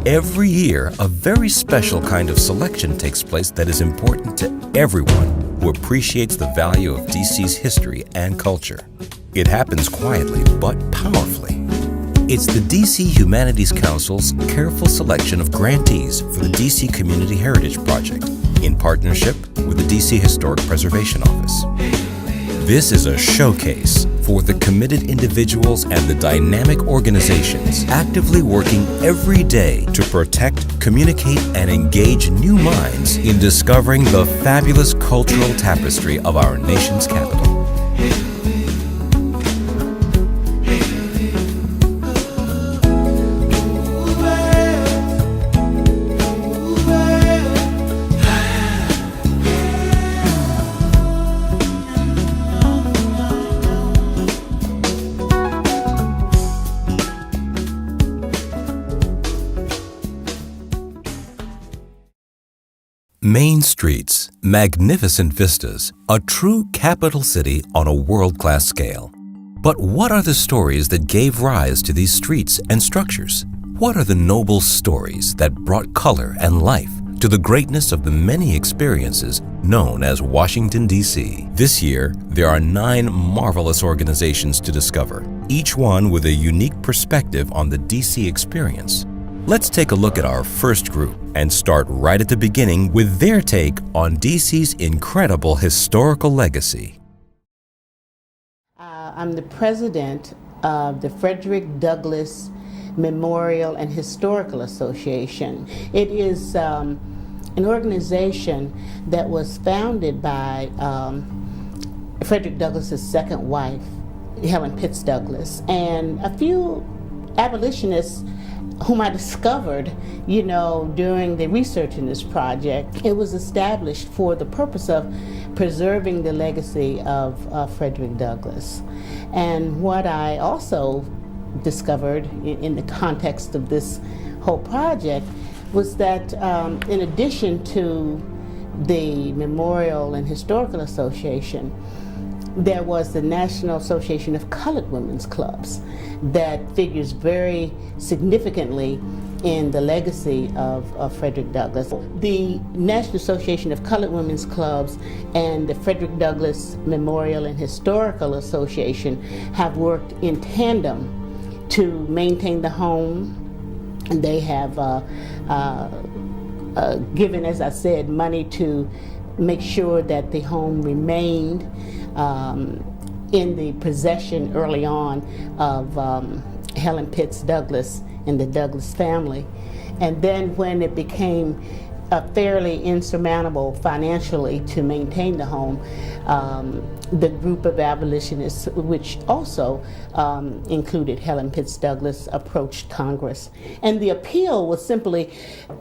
Every year, a very special kind of selection takes place that is important to everyone who appreciates the value of DC's history and culture. It happens quietly but powerfully. It's the DC Humanities Council's careful selection of grantees for the DC Community Heritage Project in partnership with the DC Historic Preservation Office. This is a showcase for the committed individuals and the dynamic organizations actively working every day to protect, communicate, and engage new minds in discovering the fabulous cultural tapestry of our nation's capital. Main streets, magnificent vistas, a true capital city on a world-class scale. But what are the stories that gave rise to these streets and structures? What are the noble stories that brought color and life to the greatness of the many experiences known as Washington, D.C.? This year, there are 9 marvelous organizations to discover, each one with a unique perspective on the D.C. experience. Let's take a look at our first group and start right at the beginning with their take on DC's incredible historical legacy. I'm the president of the Frederick Douglass Memorial and Historical Association. It is an organization that was founded by Frederick Douglass's second wife, Helen Pitts Douglass, and a few abolitionists whom I discovered, during the research in this project. It was established for the purpose of preserving the legacy of Frederick Douglass. And what I also discovered in the context of this whole project was that in addition to the Memorial and Historical Association, there was the National Association of Colored Women's Clubs that figures very significantly in the legacy of Frederick Douglass. The National Association of Colored Women's Clubs and the Frederick Douglass Memorial and Historical Association have worked in tandem to maintain the home. And they have given, as I said, money to make sure that the home remained in the possession early on of Helen Pitts Douglass and the Douglass family. And then when it became fairly insurmountable financially to maintain the home, the group of abolitionists, which also included Helen Pitts Douglass, approached Congress. And the appeal was simply,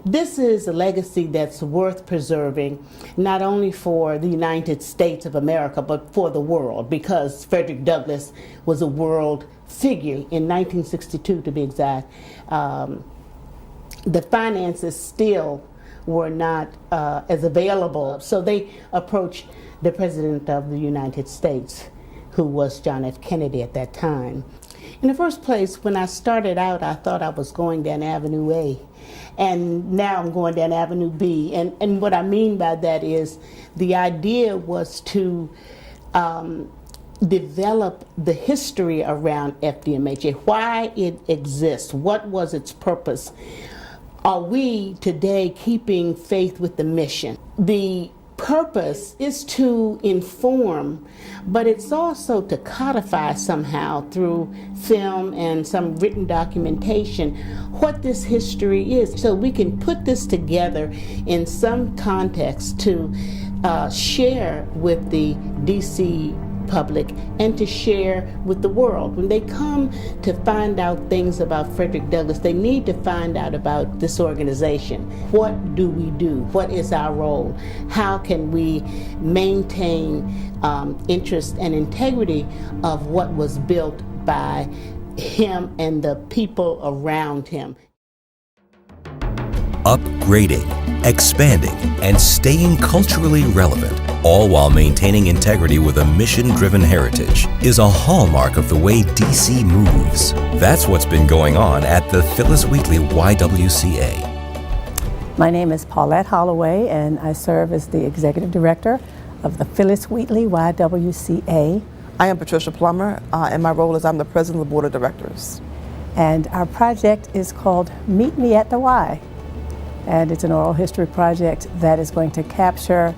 this is a legacy that's worth preserving, not only for the United States of America, but for the world, because Frederick Douglass was a world figure in 1962, to be exact. The finances still were not as available. So they approached the President of the United States, who was John F. Kennedy at that time. In the first place, when I started out, I thought I was going down Avenue A, and now I'm going down Avenue B. And what I mean by that is the idea was to develop the history around FDMHA, why it exists, what was its purpose. Are we today keeping faith with the mission? The purpose is to inform, but it's also to codify somehow through film and some written documentation what this history is, so we can put this together in some context to share with the DC public and to share with the world. When they come to find out things about Frederick Douglass, they need to find out about this organization. What do we do? What is our role? How can we maintain interest and integrity of what was built by him and the people around him? Upgrading, expanding, and staying culturally relevant all while maintaining integrity with a mission-driven heritage, is a hallmark of the way DC moves. That's what's been going on at the Phyllis Wheatley YWCA. My name is Paulette Holloway, and I serve as the Executive Director of the Phyllis Wheatley YWCA. I am Patricia Plummer, and my role is I'm the President of the Board of Directors. And our project is called Meet Me at the Y. And it's an oral history project that is going to capture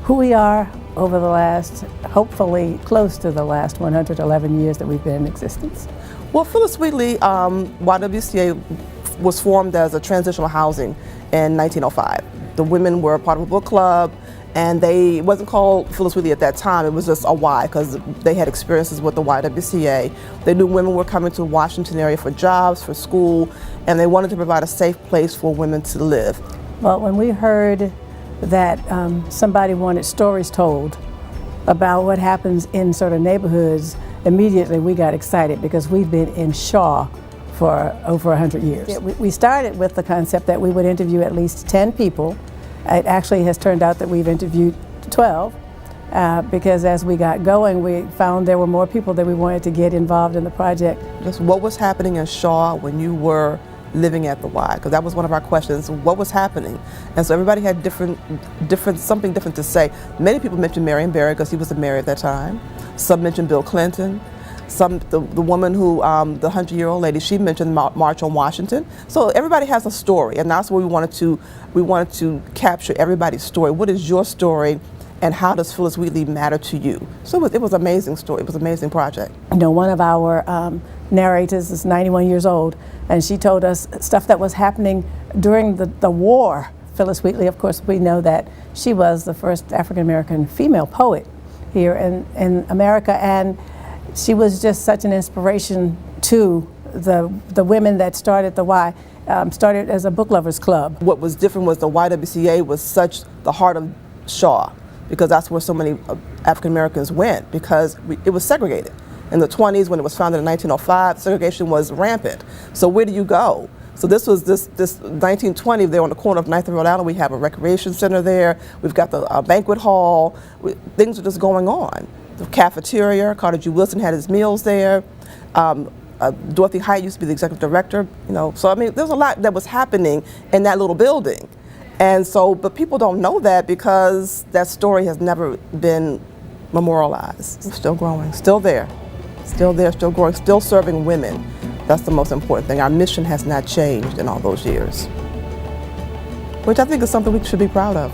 who we are over the last, hopefully close to the last 111 years that we've been in existence. Well, Phyllis Wheatley YWCA was formed as a transitional housing in 1905. The women were part of a book club, and it wasn't called Phyllis Wheatley at that time. It was just a Y because they had experiences with the YWCA. They knew women were coming to the Washington area for jobs, for school, and they wanted to provide a safe place for women to live. Well, when we heard that somebody wanted stories told about what happens in sort of neighborhoods, immediately we got excited because we've been in Shaw for over 100 years. Yeah, we started with the concept that we would interview at least 10 people. It actually has turned out that we've interviewed 12 because as we got going, we found there were more people that we wanted to get involved in the project. Just what was happening in Shaw when you were living at the Y? Because that was one of our questions. What was happening? And so everybody had something different to say. Many people mentioned Marion Barry because he was the mayor at that time. Some mentioned Bill Clinton. The woman who, the 100-year-old lady, she mentioned March on Washington. So everybody has a story, and that's what we wanted to capture everybody's story. What is your story, and how does Phyllis Wheatley matter to you? So it was an amazing story. It was an amazing project. You know, one of our narrators is 91 years old, and she told us stuff that was happening during the war. Phyllis Wheatley, of course, we know that she was the first African-American female poet here in America, and she was just such an inspiration to the women that started the Y. Started as a book lovers club. What was different was the YWCA was such the heart of Shaw, because that's where so many African Americans went, because it was segregated. In the 20s, when it was founded in 1905, segregation was rampant. So where do you go? So this was this 1920, there on the corner of 9th and Rhode Island, we have a recreation center there. We've got the banquet hall. Things are just going on. The cafeteria, Carter G. Wilson had his meals there. Dorothy Height used to be the executive director. You know, so I mean, there's a lot that was happening in that little building, and so, but people don't know that because that story has never been memorialized. It's still growing, still there, still growing, still serving women. That's the most important thing. Our mission has not changed in all those years, which I think is something we should be proud of.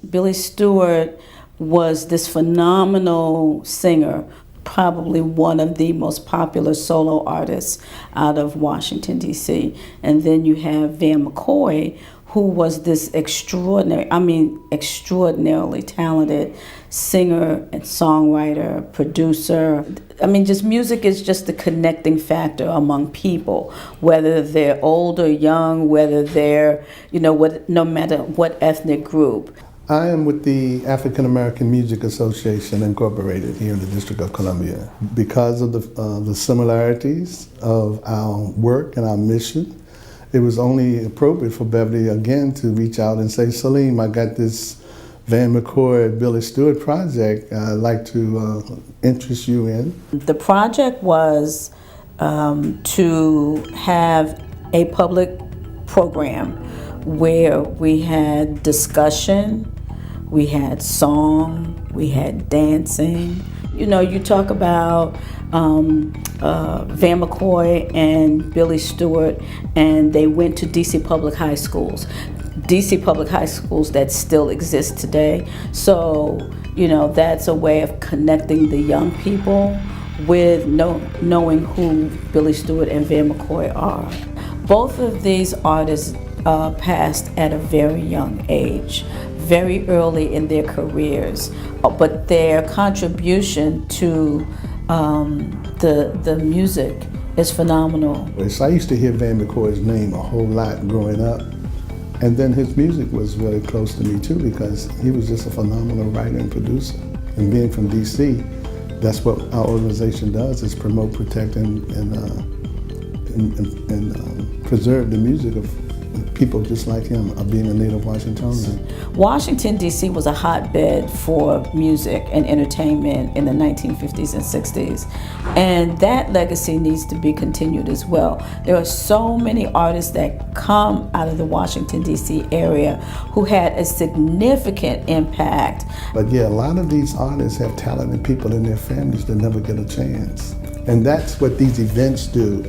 Billy Stewart was this phenomenal singer, probably one of the most popular solo artists out of Washington, D.C. And then you have Van McCoy, who was this extraordinarily talented singer and songwriter, producer. I mean, just music is just the connecting factor among people, whether they're old or young, whether they're, no matter what ethnic group. I am with the African American Music Association Incorporated here in the District of Columbia. Because of the similarities of our work and our mission, it was only appropriate for Beverly again to reach out and say, Salim, I got this Van McCoy, Billy Stewart project I'd like to interest you in. The project was to have a public program where we had discussion, we had song, we had dancing. You know, you talk about Van McCoy and Billy Stewart, and they went to DC public high schools. DC public high schools that still exist today. So, that's a way of connecting the young people with knowing who Billy Stewart and Van McCoy are. Both of these artists passed at a very young age, very early in their careers, but their contribution to the music It's phenomenal. So I used to hear Van McCoy's name a whole lot growing up. And then his music was really close to me too, because he was just a phenomenal writer and producer. And being from DC, that's what our organization does, is promote, protect, and preserve the music of people just like him, of being a native Washingtonian. Washington, D.C. was a hotbed for music and entertainment in the 1950s and 60s. And that legacy needs to be continued as well. There are so many artists that come out of the Washington, D.C. area who had a significant impact. But yeah, a lot of these artists have talented people in their families that never get a chance. And that's what these events do.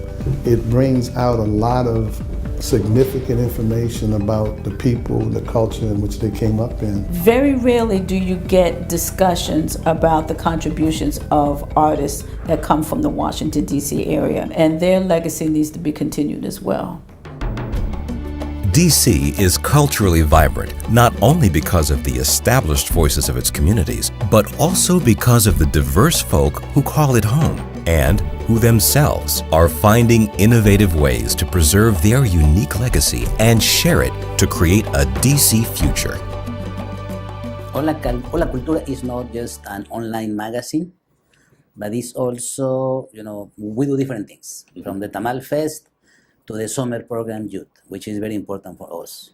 It brings out a lot of significant information about the people, the culture in which they came up in. Very rarely do you get discussions about the contributions of artists that come from the Washington, D.C. area, and their legacy needs to be continued as well. DC is culturally vibrant, not only because of the established voices of its communities, but also because of the diverse folk who call it home and who themselves are finding innovative ways to preserve their unique legacy and share it to create a DC future. Hola Cultura is not just an online magazine, but it's also, we do different things, from the Tamal Fest to the summer program youth, which is very important for us.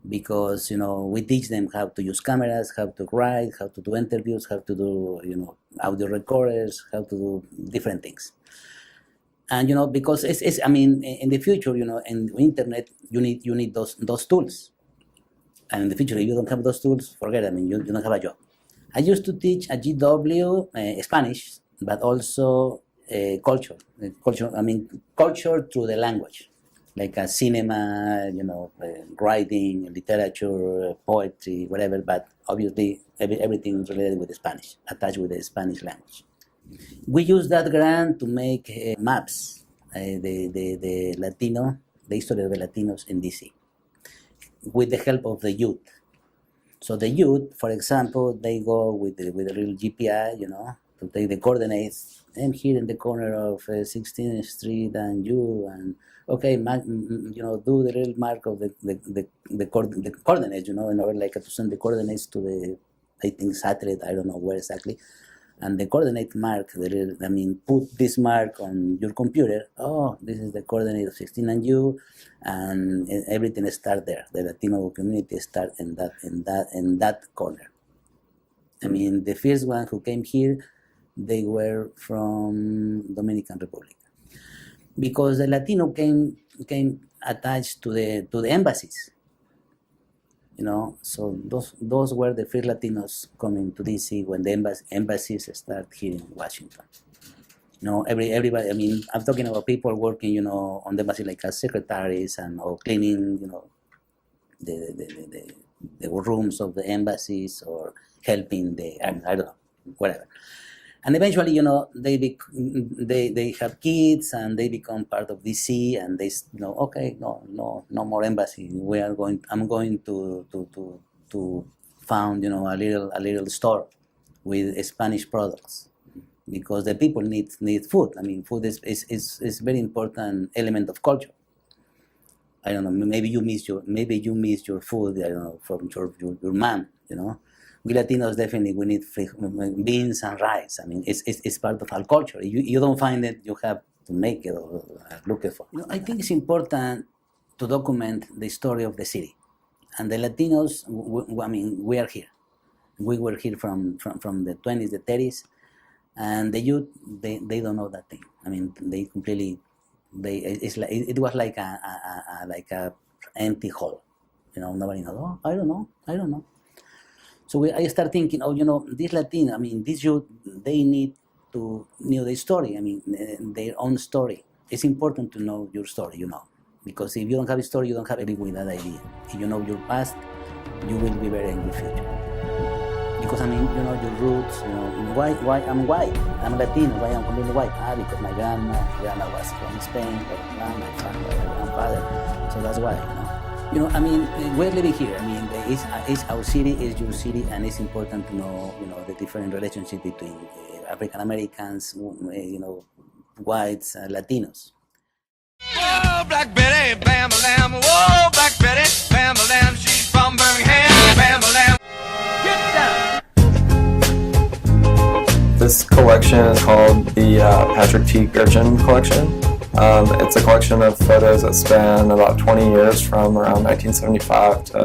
Because, we teach them how to use cameras, how to write, how to do interviews, how to do, audio recorders, how to do different things. And, because in the future, in the internet, you need those tools. And in the future, if you don't have those tools, forget it, you don't have a job. I used to teach at GW Spanish, but also culture through the language, like a cinema, writing, literature, poetry, whatever, but obviously everything related with the Spanish, attached with the Spanish language. We use that grant to make maps, the history of the Latinos in DC, with the help of the youth. So the youth, for example, they go with the real GPI, to take the coordinates, and here in the corner of 16th Street and okay, do the real mark of the coordinates, in order like to send the coordinates to the, I think, satellite, I don't know where exactly, and the coordinate mark, put this mark on your computer. Oh, this is the coordinate of 16 and U, and everything start there. The Latino community start in that corner. The first one who came here, they were from Dominican Republic, because the Latino came attached to the embassies. So those were the first Latinos coming to DC when the embassies start here in Washington. Everybody. I'm talking about people working, on the embassy like as secretaries or cleaning, the rooms of the embassies or helping I don't know, whatever. And eventually, they have kids and they become part of DC, and they, okay, no more embassy. I'm going to found, a little store with Spanish products, because the people need food. Food is very important element of culture. I don't know. Maybe you miss your food. I don't know, from your mom. We Latinos definitely we need beans and rice. It's part of our culture. You don't find it, you have to make it or look it for. I think it's important to document the story of the city, and the Latinos. We are here. We were here from the 20s, the 30s, and the youth they don't know that thing. They completely it was like a empty hole. Nobody knows. Oh, I don't know. So I start thinking, this Latino, this youth, they need to know their story, their own story. It's important to know your story, because if you don't have a story, you don't have any with that idea. If you know your past, you will be better in your future. Because, your roots, why I'm white, I'm Latino, why I'm completely white? Because my grandma was from Spain, my grandfather, so that's why, we're living here. It's our city, it's your city, and it's important to know, the different relationship between African Americans, whites, Latinos. Whoa, Black Betty, bam-a-lam. Whoa, Black Betty, bam-a-lam. She's from Birmingham, bam-a-lam. This collection is called the Patrick T. Gurchin collection. It's a collection of photos that span about 20 years from around 1975 to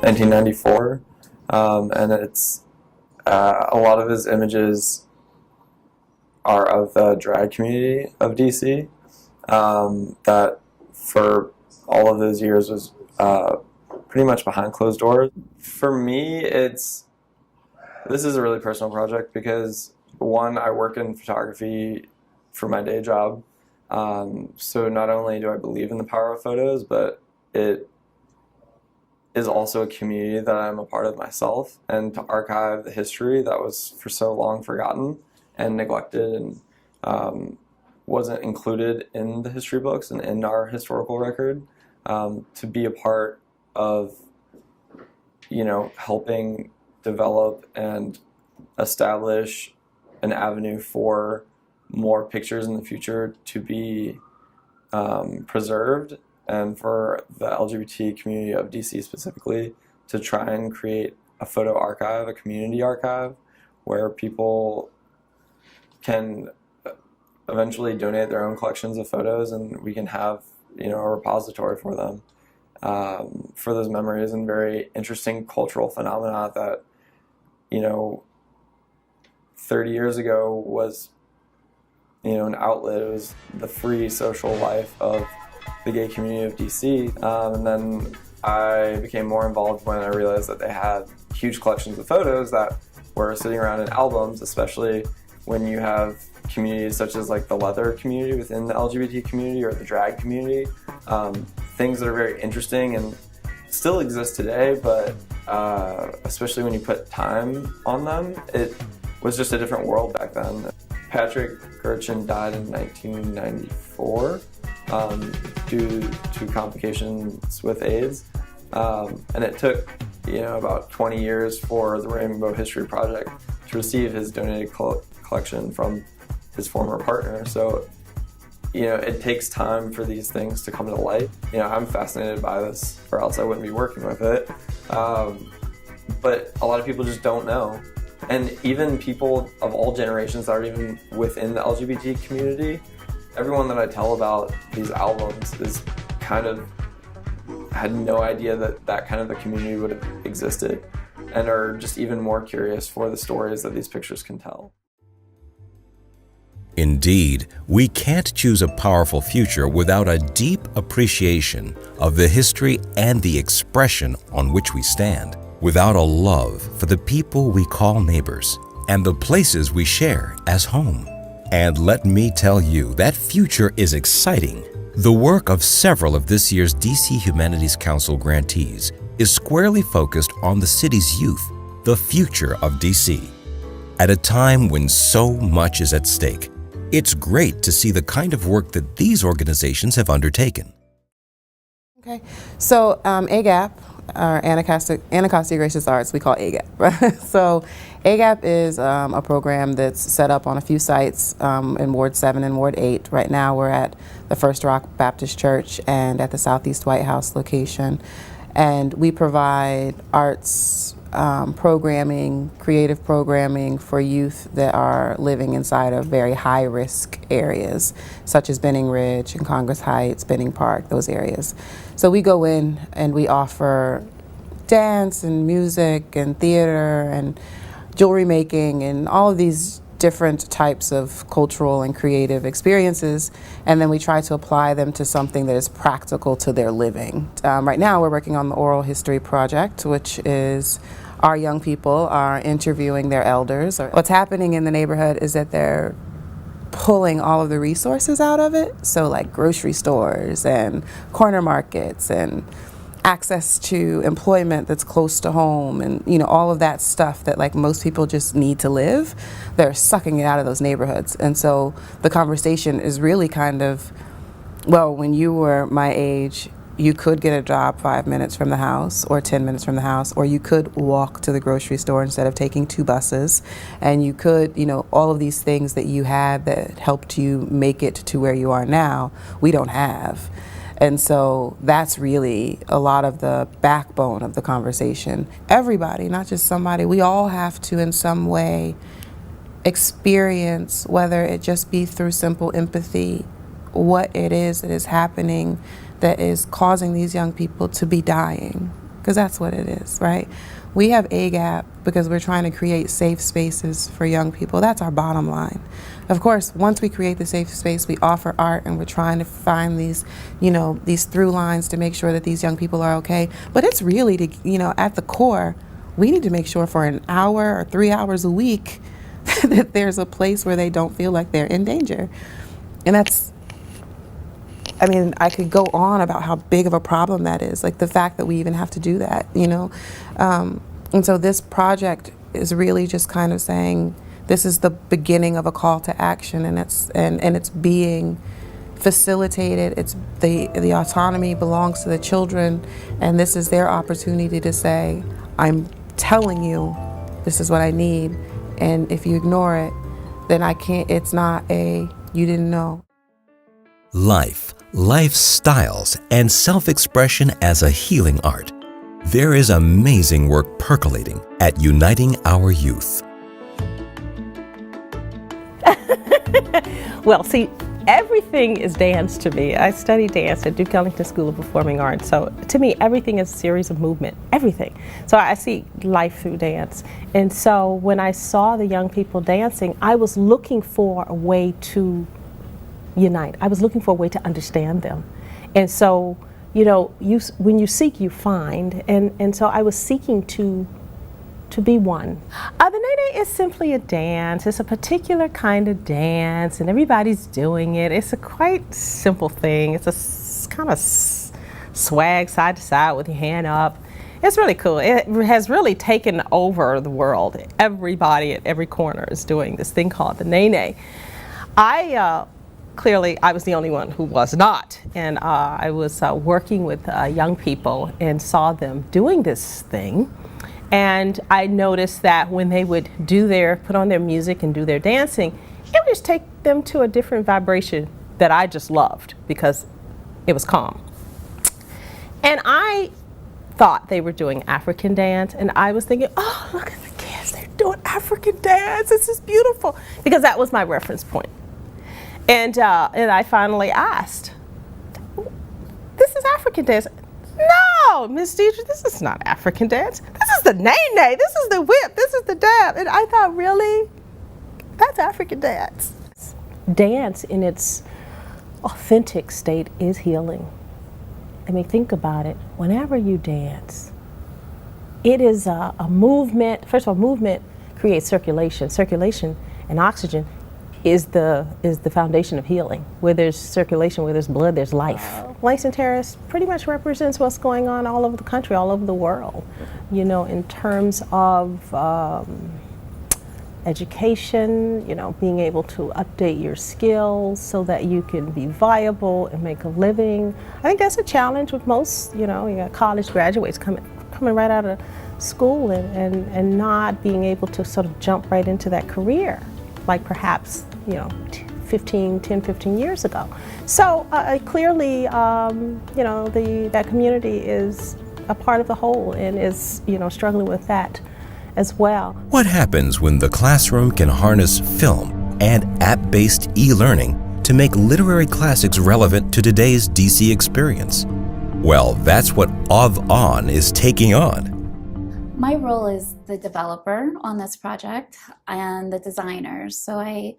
1994. And it's a lot of his images are of the drag community of DC that for all of those years was pretty much behind closed doors. For me, this is a really personal project because one, I work in photography for my day job. So not only do I believe in the power of photos, but it is also a community that I'm a part of myself, and to archive the history that was for so long forgotten and neglected and wasn't included in the history books and in our historical record, to be a part of, helping develop and establish an avenue for more pictures in the future to be preserved, and for the LGBT community of DC specifically to try and create a photo archive, a community archive, where people can eventually donate their own collections of photos, and we can have a repository for them, for those memories and very interesting cultural phenomena that 30 years ago was an outlet. It was the free social life of the gay community of DC. And then I became more involved when I realized that they had huge collections of photos that were sitting around in albums, especially when you have communities such as like the leather community within the LGBT community or the drag community. Things that are very interesting and still exist today, but especially when you put time on them, it was just a different world back then. Patrick Gurchin died in 1994 due to complications with AIDS, and it took about 20 years for the Rainbow History Project to receive his donated collection from his former partner. So it takes time for these things to come to light. I'm fascinated by this, or else I wouldn't be working with it, but a lot of people just don't know. And even people of all generations that are even within the LGBT community, everyone that I tell about these albums is had no idea that kind of a community would have existed, and are just even more curious for the stories that these pictures can tell. Indeed, we can't choose a powerful future without a deep appreciation of the history and the expression on which we stand, without a love for the people we call neighbors and the places we share as home. And let me tell you, that future is exciting. The work of several of this year's DC Humanities Council grantees is squarely focused on the city's youth, the future of DC. At a time when so much is at stake, it's great to see the kind of work that these organizations have undertaken. Okay, so AGAP, or Anacostia Gracious Arts, we call AGAP. Right? So AGAP is a program that's set up on a few sites in Ward 7 and Ward 8. Right now we're at the First Rock Baptist Church and at the Southeast White House location. And we provide arts programming, creative programming for youth that are living inside of very high-risk areas, such as Benning Ridge and Congress Heights, Benning Park, those areas. So we go in and we offer dance and music and theater and jewelry making and all of these different types of cultural and creative experiences, and then we try to apply them to something that is practical to their living. Right now we're working on the Oral History Project, which is our young people are interviewing their elders. What's happening in the neighborhood is that they're pulling all of the resources out of it, so like grocery stores and corner markets and access to employment that's close to home, and all of that stuff that like most people just need to live, they're sucking it out of those neighborhoods. And so the conversation is really kind of, well, when you were my age, you could get a job 5 minutes from the house or 10 minutes from the house, or you could walk to the grocery store instead of taking 2 buses, and you could, all of these things that you had that helped you make it to where you are now, we don't have. And so that's really a lot of the backbone of the conversation. Everybody, not just somebody, we all have to in some way experience, whether it just be through simple empathy, what it is that is happening that is causing these young people to be dying, because that's what it is, right? We have AGAP because we're trying to create safe spaces for young people. That's our bottom line. Of course, once we create the safe space, we offer art, and we're trying to find these, these through lines to make sure that these young people are okay. But it's really to, at the core, we need to make sure for an hour or 3 hours a week that there's a place where they don't feel like they're in danger. And that's, I could go on about how big of a problem that is, like the fact that we even have to do that, And so this project is really just kind of saying this is the beginning of a call to action, and it's being facilitated. It's the autonomy belongs to the children, and this is their opportunity to say, I'm telling you, this is what I need, and if you ignore it, then I can't. It's not you didn't know. Life, lifestyles, and self-expression as a healing art. There is amazing work percolating at Uniting Our Youth. Well, see, everything is dance to me. I studied dance at Duke Ellington School of Performing Arts. So to me, everything is a series of movement, everything. So I see life through dance. And so when I saw the young people dancing, I was looking for a way to unite. I was looking for a way to understand them. And so, when you seek, you find. And so I was seeking to be one. The Nene is simply a dance. It's a particular kind of dance, and everybody's doing it. It's a quite simple thing. It's a kind of swag side to side with your hand up. It's really cool. It has really taken over the world. Everybody at every corner is doing this thing called the Nene. Clearly, I was the only one who was not, and I was working with young people and saw them doing this thing, and I noticed that when they would put on their music and do their dancing, it would just take them to a different vibration that I just loved because it was calm. And I thought they were doing African dance, and I was thinking, oh, look at the kids, they're doing African dance, this is beautiful, because that was my reference point. And I finally asked, this is African dance. No, Miss Deidre, this is not African dance. This is the nene, this is the whip, this is the dab. And I thought, really? That's African dance. Dance in its authentic state is healing. Think about it. Whenever you dance, it is a movement. First of all, movement creates circulation. Circulation and oxygen is the foundation of healing. Where there's circulation, where there's blood, there's life. Langston Terrace pretty much represents what's going on all over the country, all over the world. In terms of education, being able to update your skills so that you can be viable and make a living. I think that's a challenge with most, you got college graduates coming right out of school and not being able to sort of jump right into that career, like perhaps, 10, 15 years ago. So clearly, that community is a part of the whole and is, struggling with that as well. What happens when the classroom can harness film and app-based e-learning to make literary classics relevant to today's DC experience? Well, that's what OVON is taking on. My role is the developer on this project and the designer. So I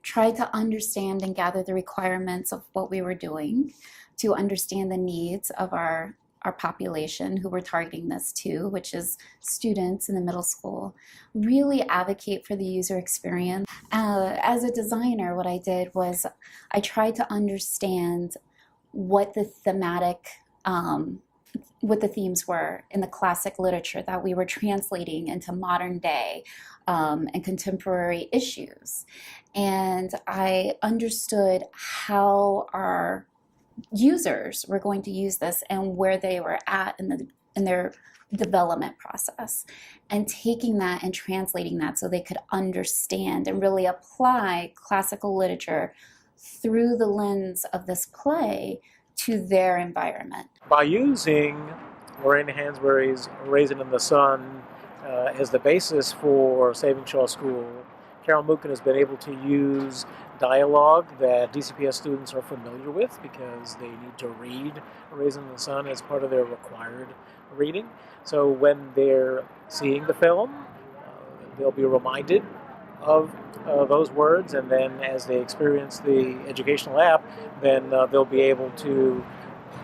tried to understand and gather the requirements of what we were doing to understand the needs of our population who we're targeting this to, which is students in the middle school. Really advocate for the user experience. As a designer, what I did was I tried to understand what the themes were in the classic literature that we were translating into modern day and contemporary issues. And I understood how our users were going to use this and where they were at in their development process, and taking that and translating that so they could understand and really apply classical literature through the lens of this play to their environment. By using Lorraine Hansberry's Raisin in the Sun as the basis for Saving Shaw School, Carol Mookin has been able to use dialogue that DCPS students are familiar with because they need to read Raisin in the Sun as part of their required reading. So when they're seeing the film, they'll be reminded of those words, and then as they experience the educational app, then they'll be able to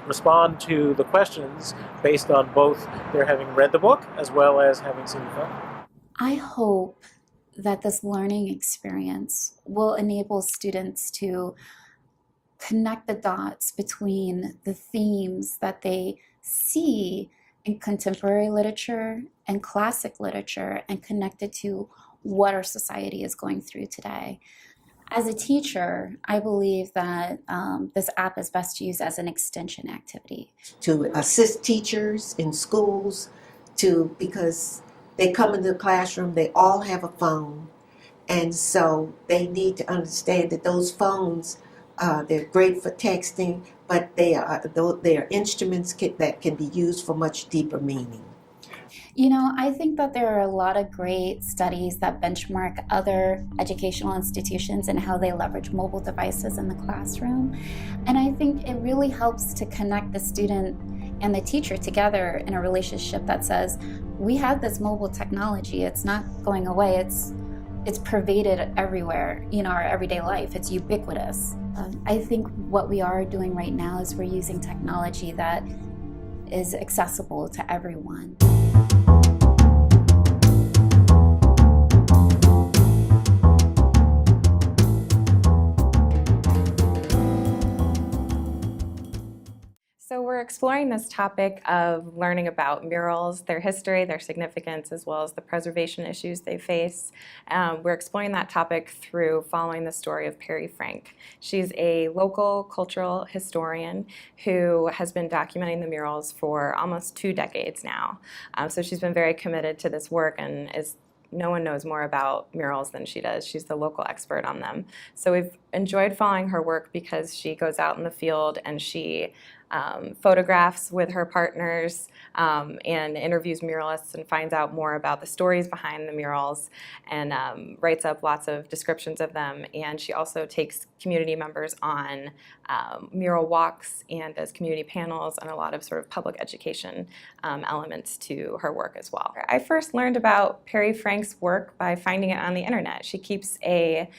respond to the questions based on both their having read the book as well as having seen the film. I hope that this learning experience will enable students to connect the dots between the themes that they see in contemporary literature and classic literature and connect it to what our society is going through today. As a teacher, I believe that this app is best used as an extension activity. To assist teachers in schools, because they come into the classroom, they all have a phone, and so they need to understand that those phones, they're great for texting, but they are instruments that can be used for much deeper meaning. You know, I think that there are a lot of great studies that benchmark other educational institutions and how they leverage mobile devices in the classroom. And I think it really helps to connect the student and the teacher together in a relationship that says, we have this mobile technology, it's not going away, it's pervaded everywhere, our everyday life, it's ubiquitous. I think what we are doing right now is we're using technology that is accessible to everyone. So we're exploring this topic of learning about murals, their history, their significance, as well as the preservation issues they face. We're exploring that topic through following the story of Perry Frank. She's a local cultural historian who has been documenting the murals for almost 2 decades now. So she's been very committed to this work, and no one knows more about murals than she does. She's the local expert on them. So we've enjoyed following her work because she goes out in the field and she photographs with her partners and interviews muralists and finds out more about the stories behind the murals and writes up lots of descriptions of them. And she also takes community members on mural walks and does community panels and a lot of sort of public education elements to her work as well. I first learned about Perry Frank's work by finding it on the internet. She keeps a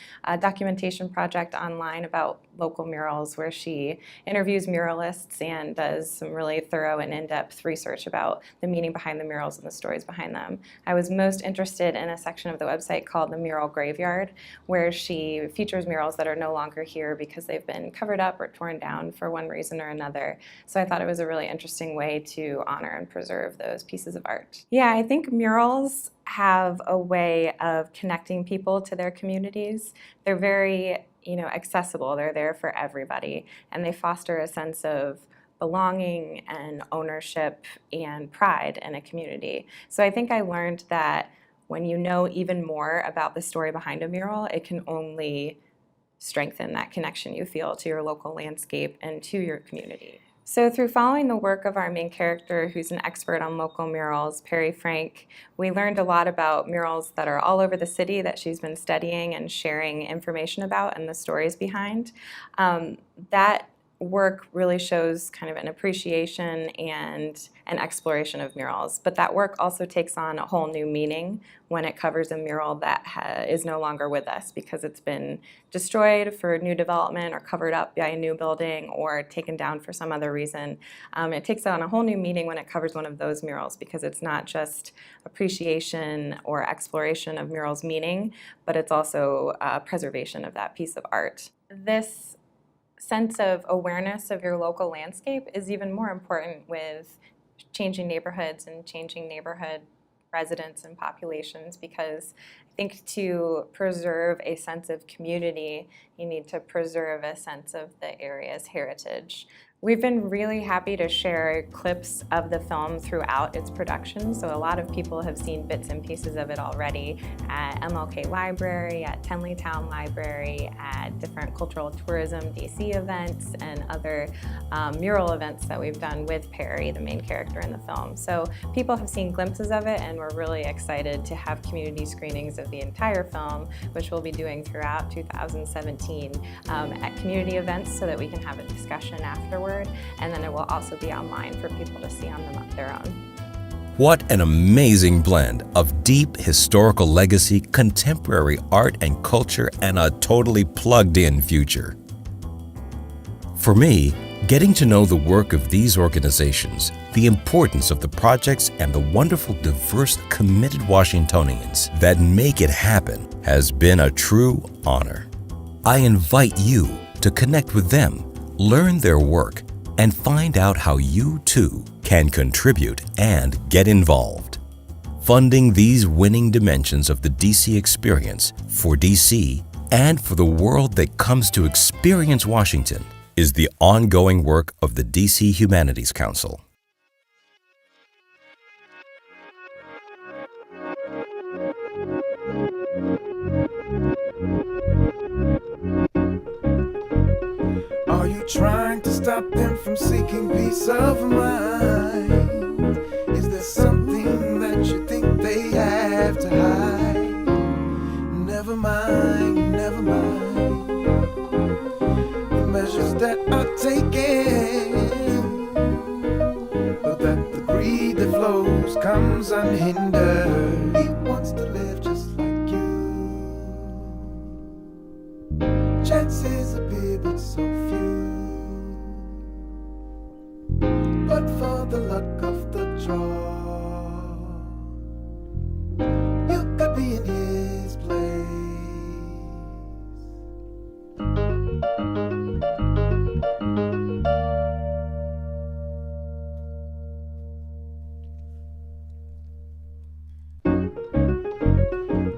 documentation project online about local murals where she interviews muralists and does some really thorough and in-depth research about the meaning behind the murals and the stories behind them. I was most interested in a section of the website called the Mural Graveyard, where she features murals that are no longer here because they've been covered up or torn down for one reason or another. So I thought it was a really interesting way to honor and preserve those pieces of art. Yeah, I think murals have a way of connecting people to their communities. They're very accessible. They're there for everybody, and they foster a sense of belonging and ownership and pride in a community. So I think I learned that when you know even more about the story behind a mural, it can only strengthen that connection you feel to your local landscape and to your community. So through following the work of our main character, who's an expert on local murals, Perry Frank, we learned a lot about murals that are all over the city that she's been studying and sharing information about and the stories behind. That work really shows kind of an appreciation and an exploration of murals, but that work also takes on a whole new meaning when it covers a mural that is no longer with us because it's been destroyed for new development or covered up by a new building or taken down for some other reason. It takes on a whole new meaning when it covers one of those murals because it's not just appreciation or exploration of murals' meaning, but it's also preservation of that piece of art. This sense of awareness of your local landscape is even more important with changing neighborhoods and changing neighborhood residents and populations, because I think to preserve a sense of community, you need to preserve a sense of the area's heritage. We've been really happy to share clips of the film throughout its production, so a lot of people have seen bits and pieces of it already at MLK Library, at Tenleytown Library, at different cultural tourism DC events, and other mural events that we've done with Perry, the main character in the film. So people have seen glimpses of it, and we're really excited to have community screenings of the entire film, which we'll be doing throughout 2017 at community events so that we can have a discussion afterwards. And then it will also be online for people to see on their own. What an amazing blend of deep historical legacy, contemporary art and culture, and a totally plugged-in future. For me, getting to know the work of these organizations, the importance of the projects, and the wonderful, diverse, committed Washingtonians that make it happen has been a true honor. I invite you to connect with them, learn their work, and find out how you too can contribute and get involved. Funding these winning dimensions of the DC experience for DC and for the world that comes to experience Washington is the ongoing work of the DC Humanities Council. Are you trying to stop them from seeking peace of mind? Is there something that you think they have to hide? Never mind, never mind. The measures that are taken, but that the greed that flows comes unhindered. He wants to live just like you. Chances appear but so few. But for the luck of the draw, you could be in his place.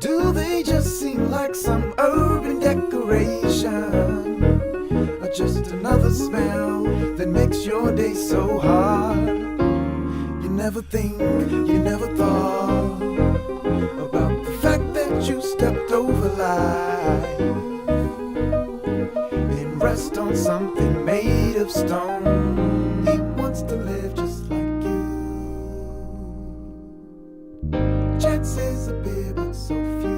Do they just seem like some urban decoration, or just another smell that makes your day so hard? You never think, you never thought about the fact that you stepped over life and rest on something made of stone. He wants to live just like you. Chances appear but so few.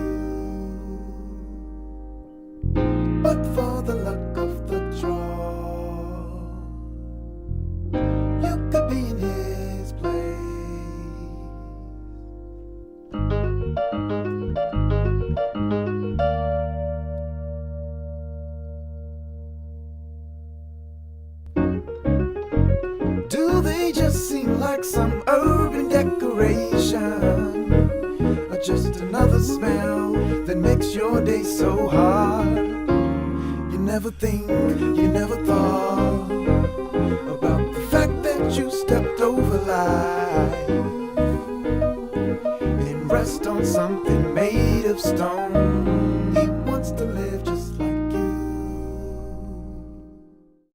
But for the luck of the draw, you could be in his place. Do they just seem like some urban decoration, or just another smell that makes your day so hard? You never think, you never thought about the fact that you stepped over life and rest on something made of stone.